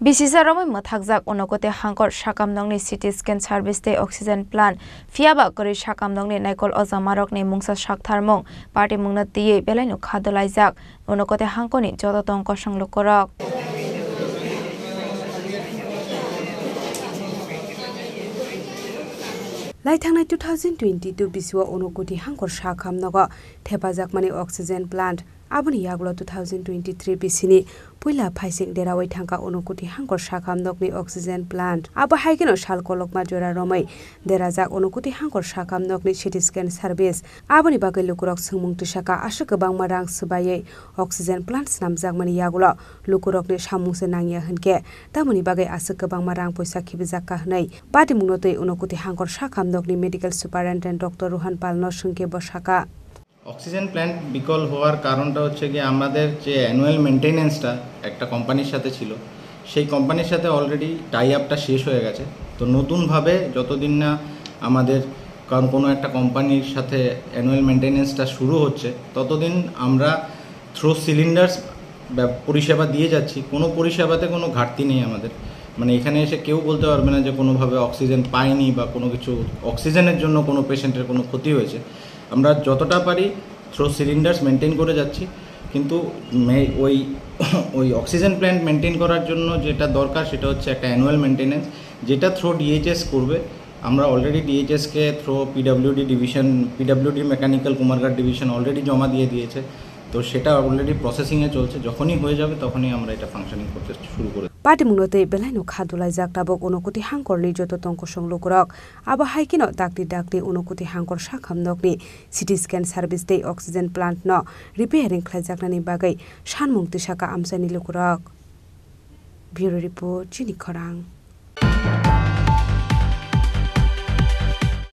Bisisa romoi mathakjak onokote hangkor sakamnongni CT scan service te oxygen plant fiaba kori sakamnongni naikol ojamarokni mungsa saktharmung party mungna tiye belaino khadolaijak onokote hangkoni jototong kosang lokorok Laithangnai 2022 bisiwa onokoti hangkor sakamnogo thepajakmani oxygen plant aboni yaglo 2023 bisini puila phaising derawai thangka onokoti hangkor sakamnokni oxygen plant aba haigeno salkolokma jora romai derajak onokoti hangkor sakamnokni CT scan service aboni bagai lukurok sungmung tisaka asuk bangma rang subayei oxygen plant namjakmani yaglo lukurokni samungse nangya hunke tamoni bagai asuk bangma rang poisa khibijaka hnai badi mungnotoi onokoti hangkor sakamnokni medical superintendent Dr. Rohan Palno sungke bosaka oxygen plant বিকল হওয়ার কারণটা হচ্ছে কি আমাদের যে annual মেইনটেনেন্সটা একটা কোম্পানির সাথে ছিল সেই কোম্পানির সাথে অলরেডি টাই আপটা শেষ হয়ে গেছে তো নতুনভাবে যতদিন না আমাদের কারণ কোনো একটা কোম্পানির সাথে অ্যানুয়াল মেইনটেনেন্সটা শুরু হচ্ছে ততদিন আমরা থ্রো সিলিন্ডার্স পরিষেবা দিয়ে যাচ্ছি কোনো পরিষেবাতে কোনো ঘাটতি নেই আমাদের মানে এখানে এসে কেউ বলতে পারবে না যে কোনোভাবে অক্সিজেন পায়নি বা কোনো কিছু অক্সিজেনের জন্য কোনো পেশেন্টের কোনো ক্ষতি হয়েছে আমরা যতটা পারি থ্রো সিলিন্ডার্স মেনটেন করে যাচ্ছি কিন্তু ওই অক্সিজেন প্ল্যান্ট মেনটেন করার জন্য যেটা দরকার সেটা হচ্ছে একটা অ্যানুয়াল মেনটেনেন্স যেটা থ্রো ডিএইচএস করবে আমরা অলরেডি ডিএইচএসকে through PWD mechanical Kumarghat division already জমা দিয়ে দিয়েছে তো সেটা অলরেডি প্রসেসিংয়ে চলছে যখনই হয়ে যাবে তখনই আমরা এটা ফাংশনিং করতে শুরু করে Patimungote belaino khadulaijak tabok onokoti hangkorni jototong kosong lokorok aba haikino dakti onokoti hangkor sakhamnokni CT scan service te oxygen plant no repairing khlaijaknani bagai sanmung tisaka amsani lokorok Bureau Report Chini Khorang